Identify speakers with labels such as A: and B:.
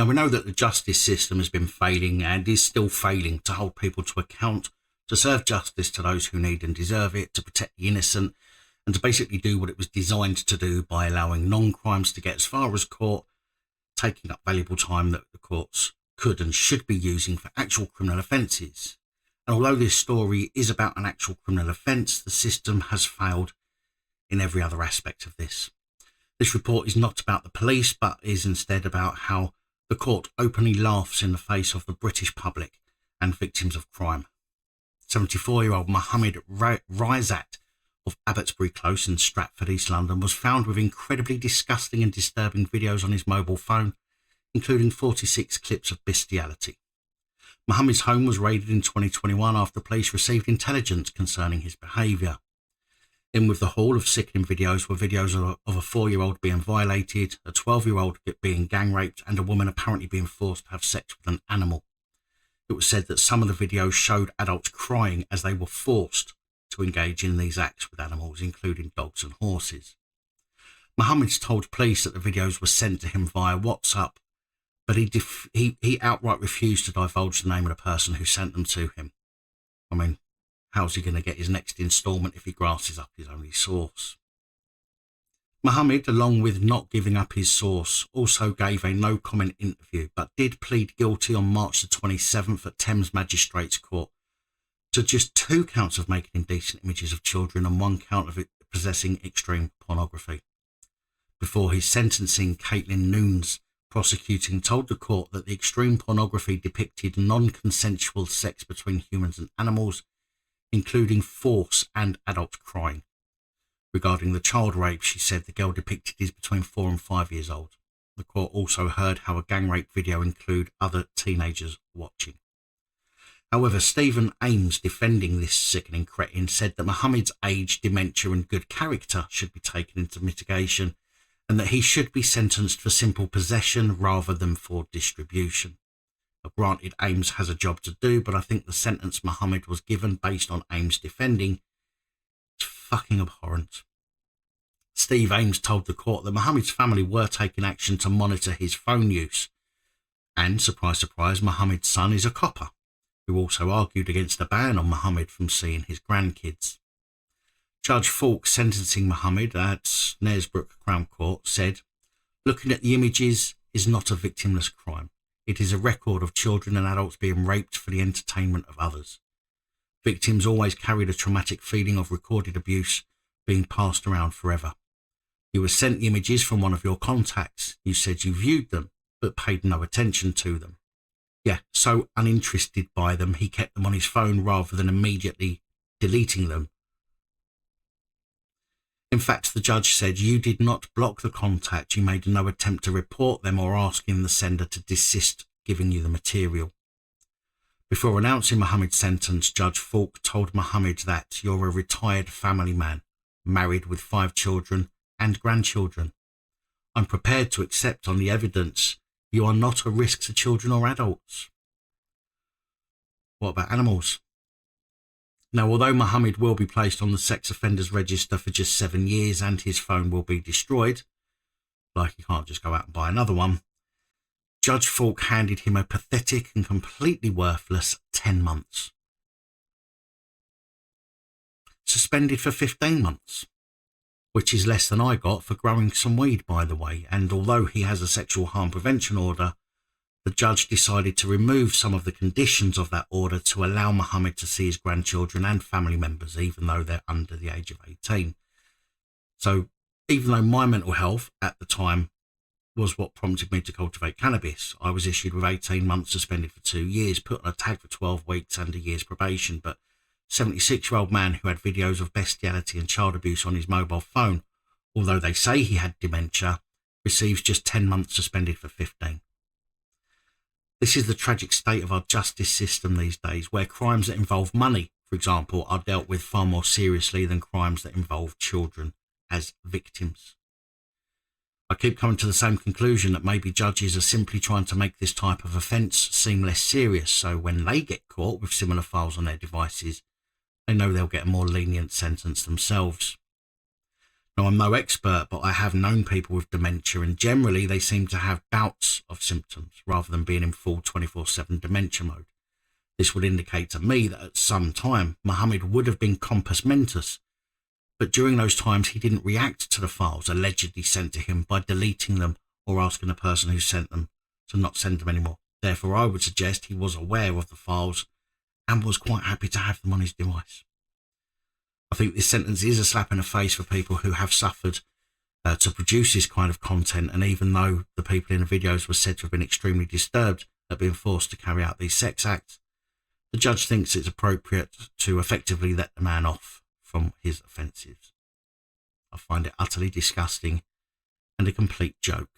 A: Now, we know that the justice system has been failing and is still failing to hold people to account, to serve justice to those who need and deserve it, to protect the innocent, and to basically do what it was designed to do by allowing non-crimes to get as far as court, taking up valuable time that the courts could and should be using for actual criminal offences. And although this story is about an actual criminal offence, the system has failed in every other aspect of this. This report is not about the police, but is instead about how the court openly laughs in the face of the British public and victims of crime. 74-year-old Mohammed Riasat of Abbotsbury Close in Stratford, East London, was found with incredibly disgusting and disturbing videos on his mobile phone, including 46 clips of bestiality. Mohammed's home was raided in 2021 after police received intelligence concerning his behaviour. In with the haul of sickening videos were videos of a 4-year-old being violated, a 12-year-old being gang raped, and a woman apparently being forced to have sex with an animal. It was said that some of the videos showed adults crying as they were forced to engage in these acts with animals, including dogs and horses. Mohammed's told police that the videos were sent to him via WhatsApp, but he outright refused to divulge the name of the person who sent them to him. I mean, how's he going to get his next instalment if he grasses up his only source? Mohammed, along with not giving up his source, also gave a no-comment interview, but did plead guilty on March the 27th at Thames Magistrates Court to just 2 counts of making indecent images of children and 1 count of possessing extreme pornography. Before his sentencing, Caitlin Noons, prosecuting, told the court that the extreme pornography depicted non-consensual sex between humans and animals, including force and adults crying. Regarding the child rape, she said the girl depicted is between 4 and 5 years old. The court also heard how a gang rape video included other teenagers watching. However, Stephen Ames, defending this sickening cretin, said that Mohammed's age, dementia and good character should be taken into mitigation, and that he should be sentenced for simple possession rather than for distribution. Granted, Ames has a job to do, but I think the sentence Mohammed was given based on Ames defending is fucking abhorrent. Steve Ames told the court that Mohammed's family were taking action to monitor his phone use. And, surprise, surprise, Mohammed's son is a copper, who also argued against a ban on Mohammed from seeing his grandkids. Judge Falk, sentencing Mohammed at Knaresborough Crown Court, said, "Looking at the images is not a victimless crime. It is a record of children and adults being raped for the entertainment of others. Victims always carry the traumatic feeling of recorded abuse being passed around forever. You were sent the images from one of your contacts. You said you viewed them, but paid no attention to them. Yeah, so uninterested by them, he kept them on his phone rather than immediately deleting them. In fact, the judge said you did not block the contact, you made no attempt to report them or asking the sender to desist giving you the material." Before announcing Mohammed's sentence, Judge Falk told Mohammed that you're a retired family man, married with 5 children and grandchildren. I'm prepared to accept on the evidence you are not a risk to children or adults. What about animals? Now, although Mohammed will be placed on the sex offenders register for just 7 years and his phone will be destroyed, like he can't just go out and buy another one, Judge Falk handed him a pathetic and completely worthless 10 months. Suspended for 15 months, which is less than I got for growing some weed, by the way, and although he has a sexual harm prevention order, the judge decided to remove some of the conditions of that order to allow Mohammed to see his grandchildren and family members, even though they're under the age of 18. So even though my mental health at the time was what prompted me to cultivate cannabis, I was issued with 18 months suspended for 2 years, put on a tag for 12 weeks and a year's probation. But 76-year-old man who had videos of bestiality and child abuse on his mobile phone, although they say he had dementia, receives just 10 months suspended for 15. This is the tragic state of our justice system these days, where crimes that involve money, for example, are dealt with far more seriously than crimes that involve children as victims. I keep coming to the same conclusion that maybe judges are simply trying to make this type of offence seem less serious, so when they get caught with similar files on their devices, they know they'll get a more lenient sentence themselves. Now, I'm no expert, but I have known people with dementia, and generally they seem to have bouts of symptoms rather than being in full 24/7 dementia mode. This would indicate to me that at some time Mohammed would have been compos mentis, but during those times he didn't react to the files allegedly sent to him by deleting them or asking the person who sent them to not send them anymore. Therefore, I would suggest he was aware of the files and was quite happy to have them on his device. I think this sentence is a slap in the face for people who have suffered to produce this kind of content, and even though the people in the videos were said to have been extremely disturbed at being forced to carry out these sex acts, the judge thinks it's appropriate to effectively let the man off from his offences. I find it utterly disgusting and a complete joke.